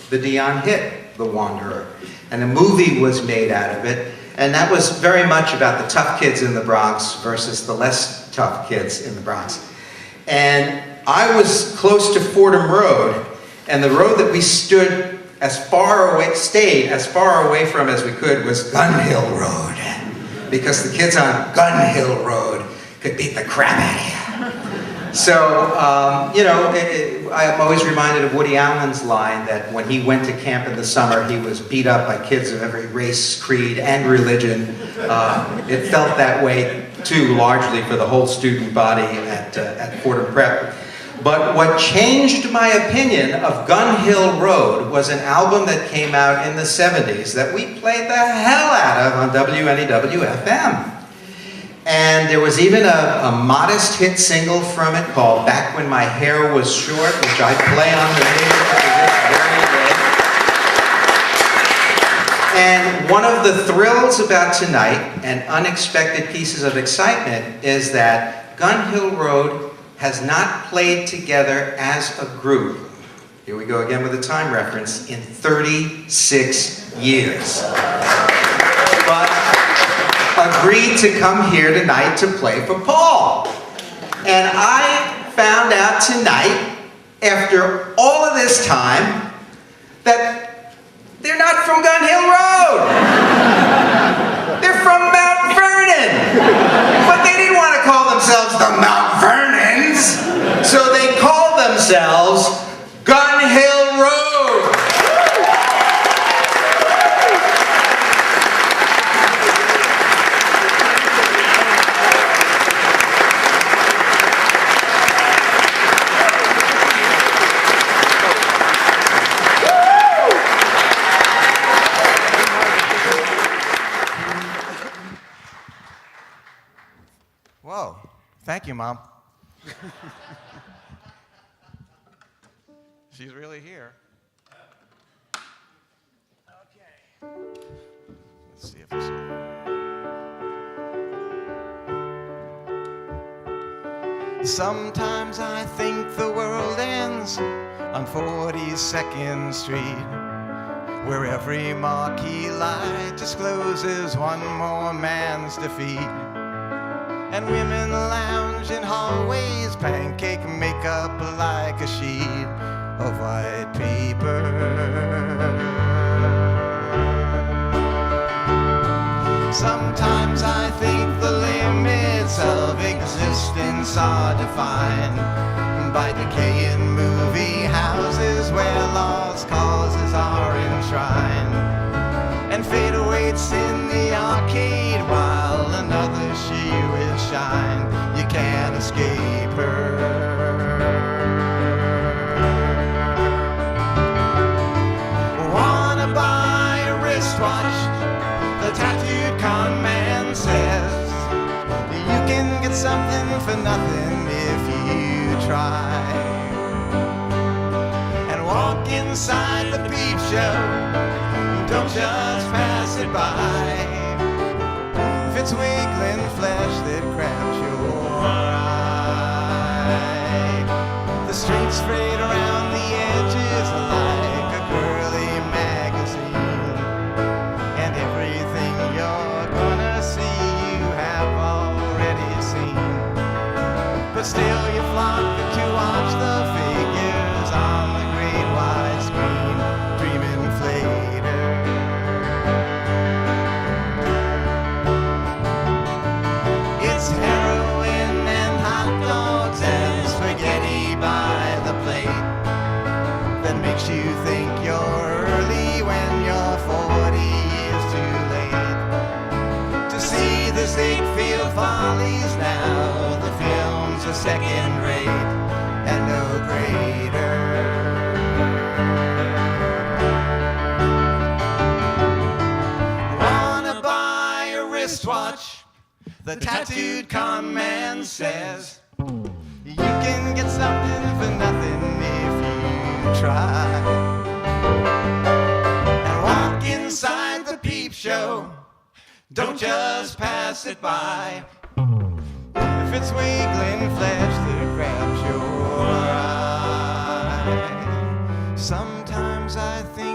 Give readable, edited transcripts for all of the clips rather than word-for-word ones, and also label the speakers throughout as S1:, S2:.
S1: the Dion hit, The Wanderer. And a movie was made out of it, and that was very much about the tough kids in the Bronx versus the less tough kids in the Bronx. And I was close to Fordham Road, and the road that we stayed as far away from as we could was Gun Hill Road, because the kids on Gun Hill Road could beat the crap out of you. So, I'm always reminded of Woody Allen's line that when he went to camp in the summer, he was beat up by kids of every race, creed, and religion. It felt that way, too, largely for the whole student body at Fordham Prep. But what changed my opinion of Gun Hill Road was an album that came out in the 70s that we played the hell out of on WNEW-FM. And there was even a modest hit single from it called Back When My Hair Was Short, which I play on the radio this very day. And one of the thrills about tonight and unexpected pieces of excitement is that Gun Hill Road has not played together as a group, here we go again with a time reference, in 36 years. But agreed to come here tonight to play for Paul. And I found out tonight, after all of this time, that they're not from Gun Hill Road. They're from Mount Vernon. But they didn't want to call themselves the Mount Vernons, so they called themselves Gun Hill Road. Whoa, thank you, Mom. She's really here. Okay. Let's see if this... Sometimes I think the world ends on 42nd Street, where every marquee light discloses one more man's defeat. And women lounge in hallways, pancake makeup like a sheet of white paper. Sometimes I think the limits of existence are defined by decaying movie houses where lost causes are enshrined. And fate awaits in the arcade while another she will shine. You can't escape her. Wanna buy a wristwatch? The tattooed con man says you can get something for nothing if you try. And walk inside the peep show, don't just pass it by. If it's wiggling flesh that grabs your eye, the streets straight around the edges like a girly magazine. And everything you're gonna see you have already seen. But still you flock to watch the figures on the great wide screen, dreaming later. It's heroin and hot dogs and spaghetti by the plate that makes you think you're early when you're 40 years too late. To see the Ziegfeld Follies now, the films are second rate and no greater. Wanna buy a wristwatch? The tattooed con man says you can get something for nothing if you try. And walk inside the peep show, don't just pass it by. If it's wiggling flesh that grabs your eye, sometimes I think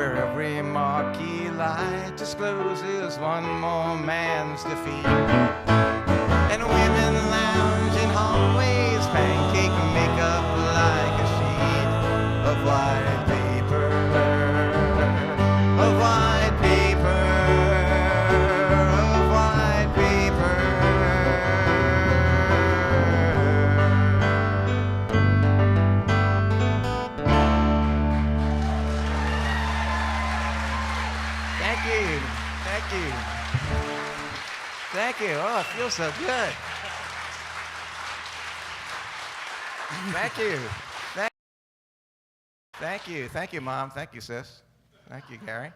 S2: where every marquee light discloses one more man's defeat. And women lounge in hallways, pancake makeup like a sheet of white paper, of white paper, of white paper. Thank you, thank you. Thank you. Oh, it feels so good. Thank you. Thank you. Thank you, Mom. Thank you, sis. Thank you, Gary.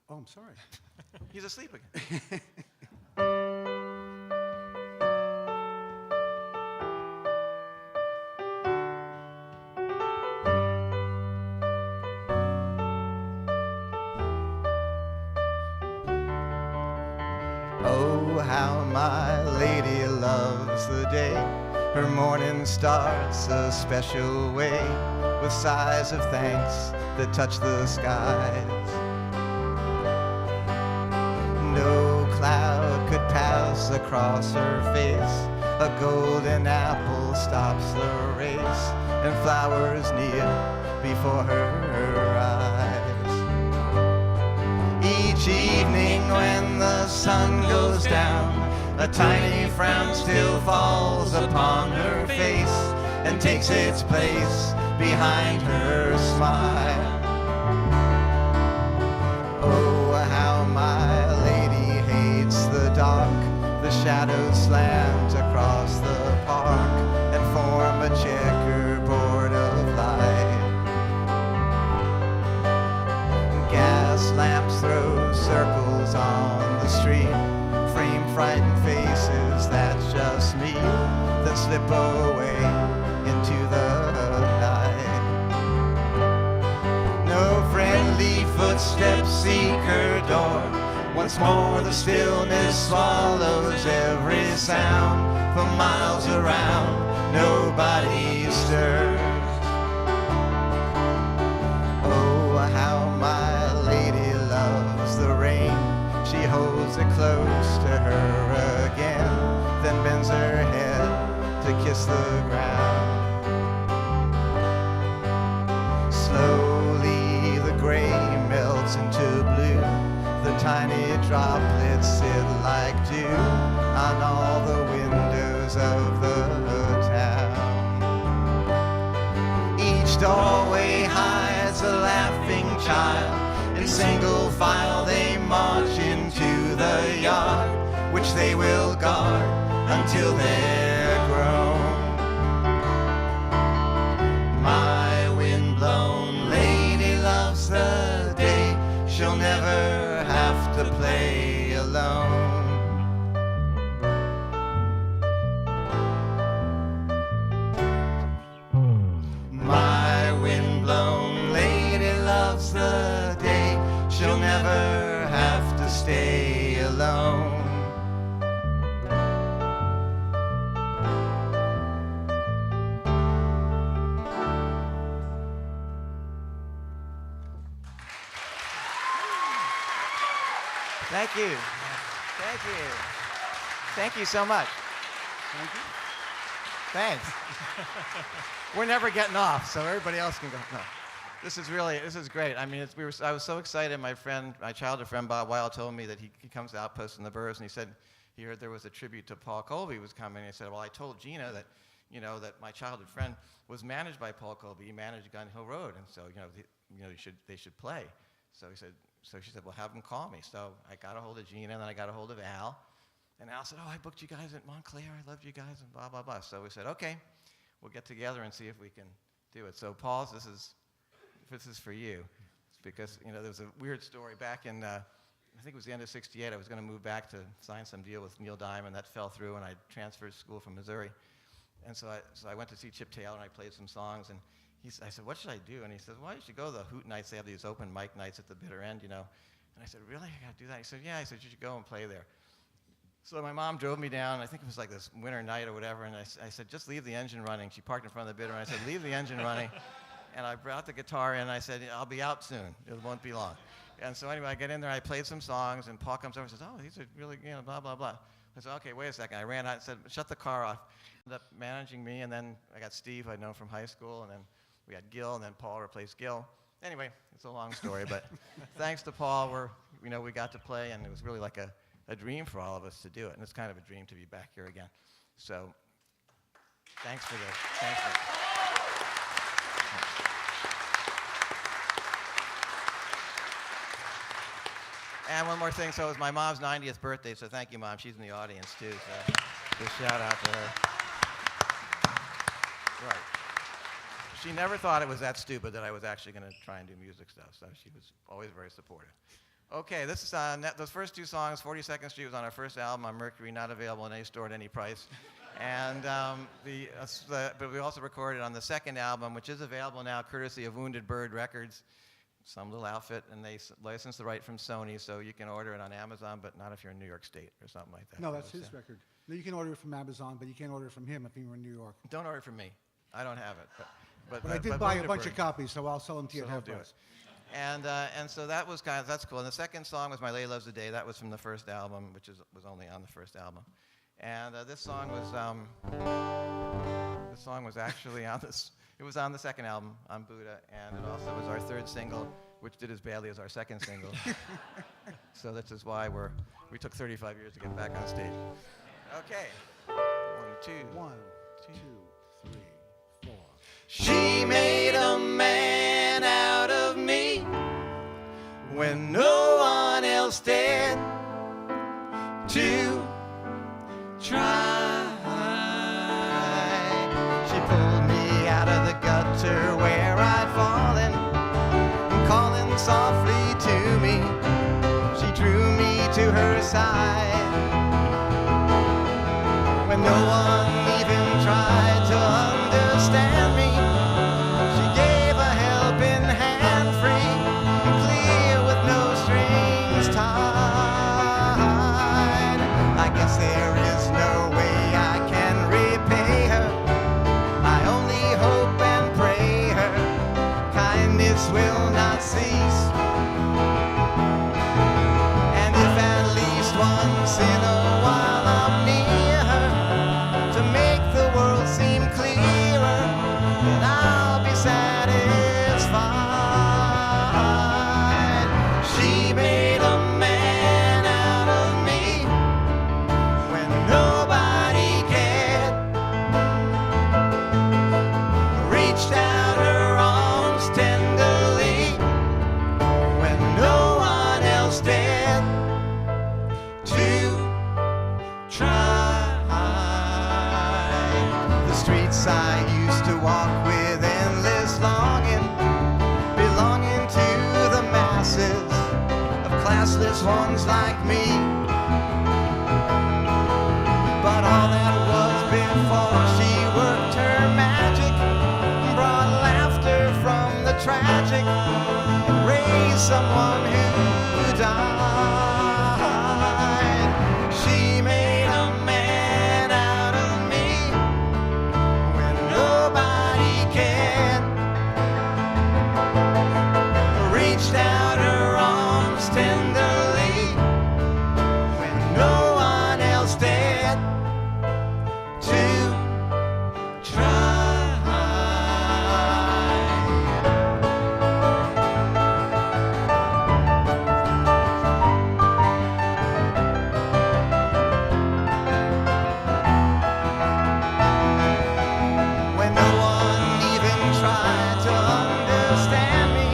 S3: Oh, I'm sorry.
S2: He's asleep again. Oh, how my lady loves the day. Her morning starts a special way, with sighs of thanks that touch the skies. No cloud could pass across her face. A golden apple stops the race, and flowers kneel before her eyes. Each evening when the sun goes down, a tiny frown still falls upon her face and takes its place behind her smile. Oh, how my lady hates the dark. The shadows slant across the park and form a checkerboard of light. Gas lamps throw circles on the street, frame frightened faces, that's just me, that slip away into the night. No friendly footsteps seek her door. Once more the stillness swallows every sound. For miles around, nobody stirs. Oh, how my lady loves the rain. She holds it close to her again, then bends her head to kiss the ground. Slowly the gray melts into blue. The tiny droplets sit like dew on all the windows of the town. Each doorway hides a laughing child. In single file they march into the yard, which they will guard until they're grown. My windblown lady loves the day. She'll never have to play alone. My windblown lady loves the day. She'll never have to stay alone. Thank you. Thank you. Thank you so much.
S3: Thank you.
S2: Thanks. We're never getting off, so everybody else can go. No. This is great. I mean, I was so excited. My childhood friend Bob Wilde told me that he comes to Outpost in the Burrs, and he said he heard there was a tribute to Paul Colby was coming. And he said, well, I told Gina that, that my childhood friend was managed by Paul Colby. He managed Gun Hill Road, and so, they should play. So she said, well, have him call me. So I got a hold of Gina, and then I got a hold of Al. And Al said, oh, I booked you guys at Montclair. I loved you guys, and blah, blah, blah. So we said, okay, we'll get together and see if we can do it. So, Paul, this is for you. It's because, there was a weird story back in, I think it was the end of '68. I was going to move back to sign some deal with Neil Diamond. That fell through, and I transferred to school from Missouri. And so I went to see Chip Taylor, and I played some songs. And I said, what should I do? And he said, well, you should go to the Hoot Nights. They have these open mic nights at the bitter end, And I said, really? I got to do that? He said, yeah. I said, you should go and play there. So my mom drove me down. I think it was like this winter night or whatever. And I said, just leave the engine running. She parked in front of the bitter end. I said, leave the engine running. And I brought the guitar in, and I said, I'll be out soon. It won't be long. And so anyway, I get in there, I played some songs, and Paul comes over and says, oh, these are really, blah, blah, blah. I said, okay, wait a second. I ran out and said, shut the car off. Ended up managing me, and then I got Steve, I'd known from high school, and then we had Gil, and then Paul replaced Gil. Anyway, it's a long story, but thanks to Paul, we got to play, and it was really like a dream for all of us to do it, and it's kind of a dream to be back here again. So, thanks for this. And one more thing, so it was my mom's 90th birthday, so thank you, Mom. She's in the audience, too, so just shout out to her. Right. She never thought it was that stupid that I was actually going to try and do music stuff, so she was always very supportive. Okay, this is those first two songs, 42nd Street was on our first album on Mercury, not available in any store at any price. And but we also recorded on the second album, which is available now courtesy of Wounded Bird Records, some little outfit, and they licensed the right from Sony, so you can order it on Amazon, but not if you're in New York State or something like that.
S3: No, that's his record. No, you can order it from Amazon, but you can't order it from him if you're in New York.
S2: Don't order it from me. I don't have it.
S3: But I did buy a bunch of copies, so I'll sell them to you at half price.
S2: And so that was that's cool. And the second song was My Lady Loves the Day. That was from the first album, which was only on the first album. And this song was actually on this. It was on the second album, on Buddha, and it also was our third single, which did as badly as our second single. So this is why we took 35 years to get back on stage. Okay. 1, 2.
S3: 1, 2, 3, 4.
S2: She made a man out of me when no one else dared to try. She pulled me out of the gutter where I'd fallen, calling softly to me. She drew me to her side when no one even tried to understand me. She gave a helping hand, free and clear with no strings tied. I guess there is no way I can repay her. I only hope and pray her kindness will not cease. And if at least once in a while I'm near her to make the world seem clearer, then I'll be satisfied. She made a man out of me when nobody cared, reached out her arms tenderly when no one else dared to try. The streets I used to walk with endless longing, belonging to the masses of classless ones like me. But all that was before she worked her magic, brought laughter from the tragic, and raised someone who died. She made a man out of me when nobody cared, reached out her arms tenderly when no one else dared to try. When no one even tried to understand me,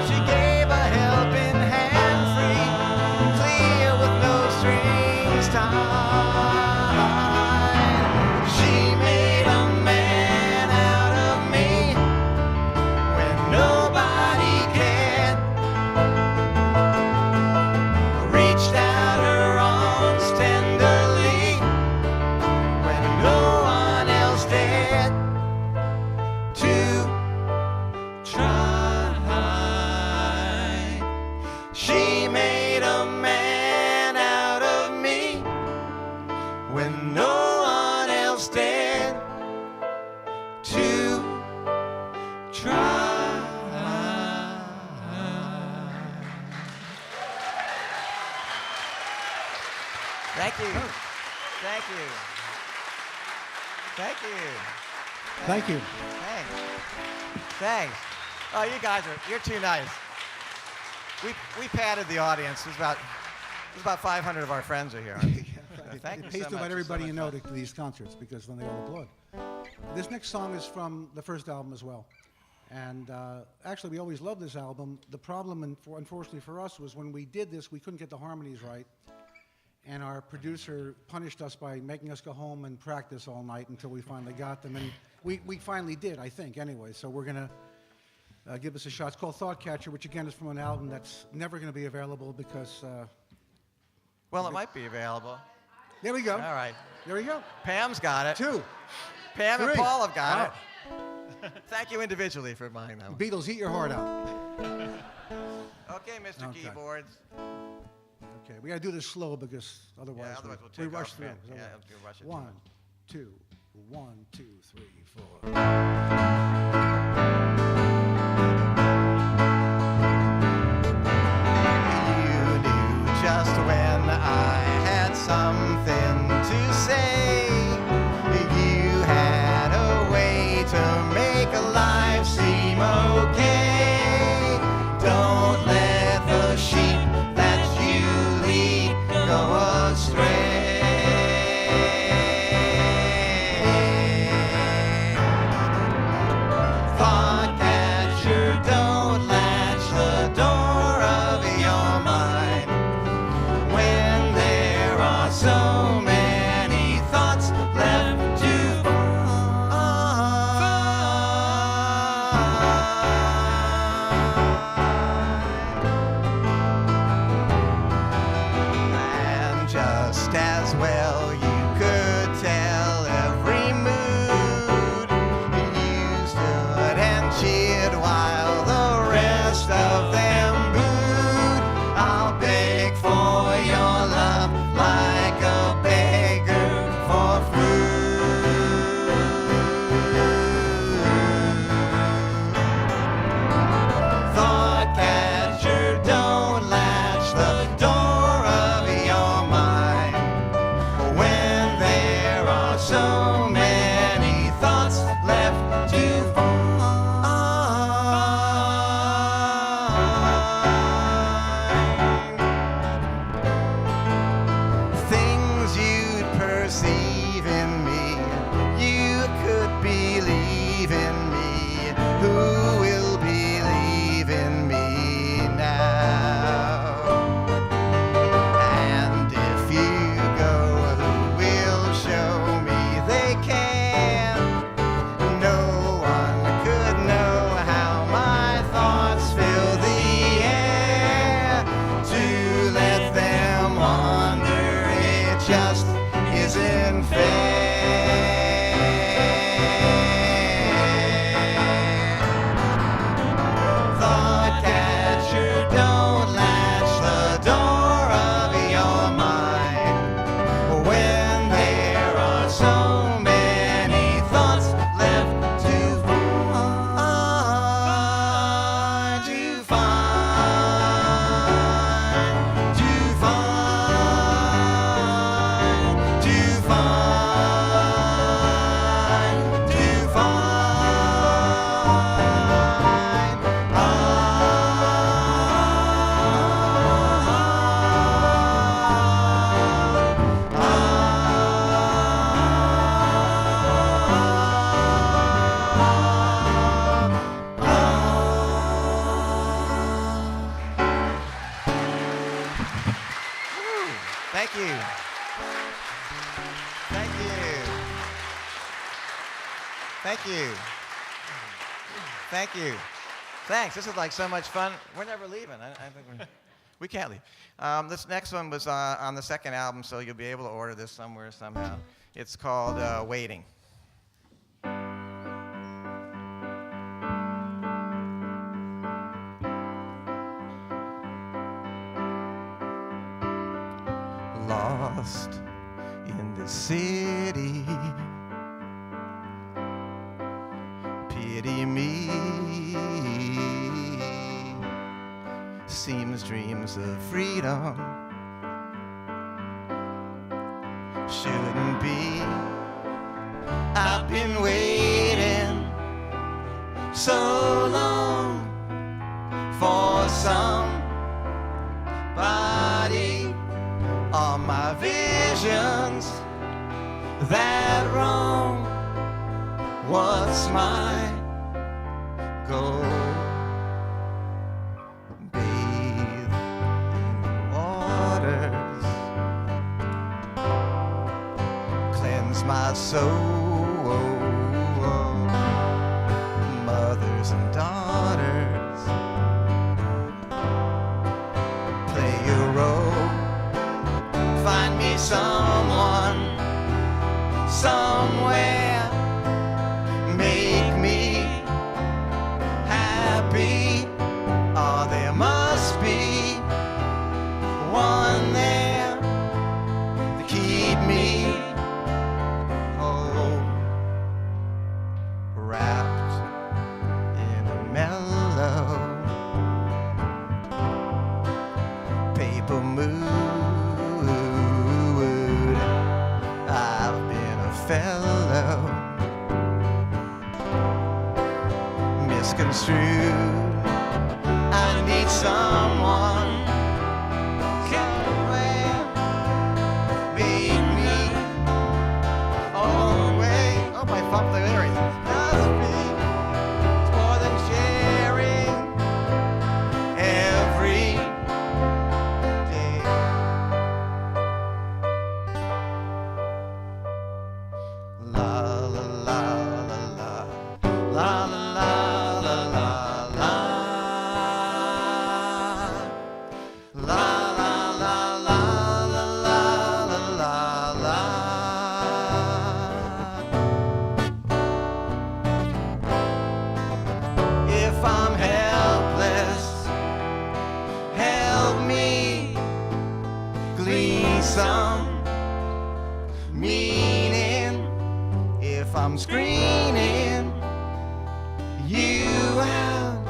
S2: she gave a helping hand, free, clear with no strings tied. She made a man out of me when nobody cared, reached out her arms tenderly when no one else dared to try. She made a man out of me when no one else dared to try. Thank you. Thank you. Thank you.
S3: Thank you.
S2: Thanks. Thanks. Oh, you guys you're too nice. We padded the audience. There's about 500 of our friends are here. Thank
S3: It
S2: you
S3: pays
S2: so
S3: to
S2: much.
S3: invite
S2: It's
S3: everybody
S2: so
S3: you
S2: much
S3: know
S2: fun.
S3: to these concerts because then they all applaud. This next song is from the first album as well. And actually, we always loved this album. The problem, unfortunately for us, was when we did this, we couldn't get the harmonies right. And our producer punished us by making us go home and practice all night until we finally got them. And we finally did, I think, anyway. So we're going to give us a shot. It's called Thought Catcher, which again is from an album that's never going to be available because...
S2: Well, it might be available.
S3: there we go.
S2: All right.
S3: There we go.
S2: Pam's got it.
S3: 2.
S2: Pam and
S3: 3.
S2: Paul have got
S3: Wow.
S2: it. Thank you individually for buying that one.
S3: Beatles, eat your heart out.
S2: Okay, Mr.
S3: Okay.
S2: Keyboards.
S3: Okay, we got to do this slow because otherwise,
S2: Yeah, otherwise
S3: we
S2: we'll take
S3: rush
S2: off,
S3: through.
S2: man.
S3: Is that
S2: Yeah,
S3: right?
S2: we'll rush it too
S3: 1,
S2: much.
S3: 2, 1, 2, 3, 4.
S2: You knew just when I had something to say. You had a way to make life seem okay. Don't let the sheep that you lead go astray. Thought catcher, don't latch the door of your mind when there are so many thoughts left to find. And just as well you could tell every mood. You stood and cheered while the rest of them booed. I'll beg for your love like a beggar for food. Thought catcher, don't latch the door of your mind when there are so many thoughts left to find. Things you'd perceive in me, you could believe in me. Who will believe in me now? And if you go, who will show me they can? No one could know how my thoughts fill the air. To let them wander, it just isn't fair. Thought catcher, don't latch the door of your mind when there are so many thoughts left to find, to find, to find, to find, to Thank you. Thank you. Thank you. Thank you. Thanks. This is like so much fun. We're never leaving. I think we can't leave. This next one was on the second album, so you'll be able to order this somewhere somehow. It's called Waiting. Lost in the city, pity me. Seems dreams of freedom been waiting so long for somebody. All my visions that wrong. What's my goal? Bathe in the waters, cleanse my soul. Mothers and daughters, play a role. Find me someone, somewhere, make me happy. Oh, there must be one there to keep me whole, wrapped in a mellow paper mood. I've been a fellow misconstrued. I need someone somewhere, make me always. Oh, my vocabulary. Must be more than sharing every day. La la la la la la la la la la la la la la la la. If I'm helpless, help me glean some meaning. If I'm screening you out,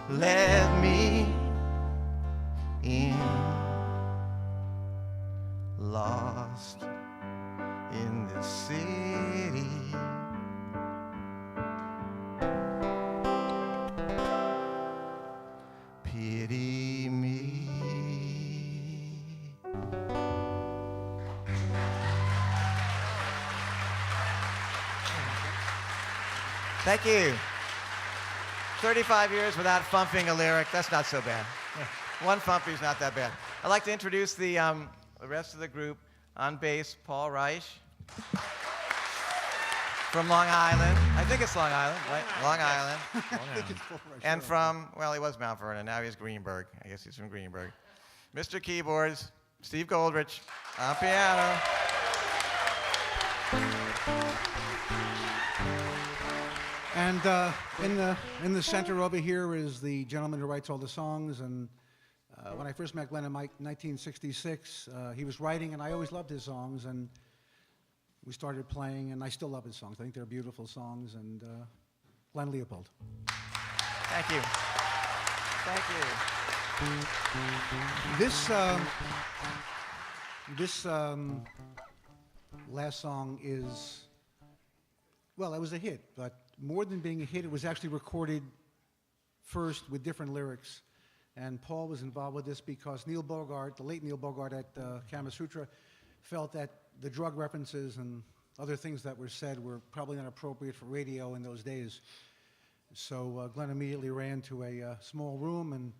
S2: let me in. Lost in this city, pity me. Thank you. 35 years without thumping a lyric. That's not so bad. One thumpy is not that bad. I'd like to introduce the rest of the group. On bass, Paul Reich from Long Island. I think it's Long Island, right? Long Island. And from, well, he was Mount Vernon. Now he's Greenberg. I guess he's from Greenberg. Mr. Keyboards, Steve Goldrich on piano.
S3: And in the center over here is the gentleman who writes all the songs. And when I first met Glenn in 1966, he was writing, and I always loved his songs. And we started playing, and I still love his songs. I think they're beautiful songs. And Glenn Leopold.
S2: Thank you. Thank you.
S3: This last song is, well, it was a hit, but more than being a hit, it was actually recorded first with different lyrics. And Paul was involved with this because Neil Bogart, the late Neil Bogart at Kama Sutra, felt that the drug references and other things that were said were probably not appropriate for radio in those days. So Glenn immediately ran to a small room and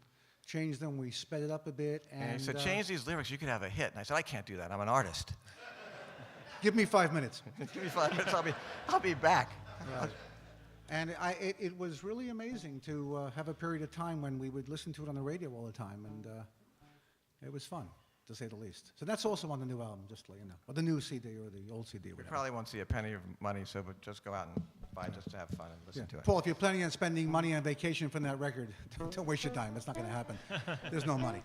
S3: changed them. We sped it up a bit.
S2: And he said, change these lyrics, you could have a hit. And I said, I can't do that. I'm an artist.
S3: Give me 5 minutes.
S2: Give me 5 minutes, I'll be back.
S3: Right. And it was really amazing to have a period of time when we would listen to it on the radio all the time, and it was fun, to say the least. So that's also on the new album, just to let you know, or the new CD or the old CD. Or whatever.
S2: Probably won't see a penny of money, so but just go out and buy it just to have fun and listen to it.
S3: Paul, if you're planning on spending money on vacation from that record, don't waste your time. It's not going to happen. There's no money.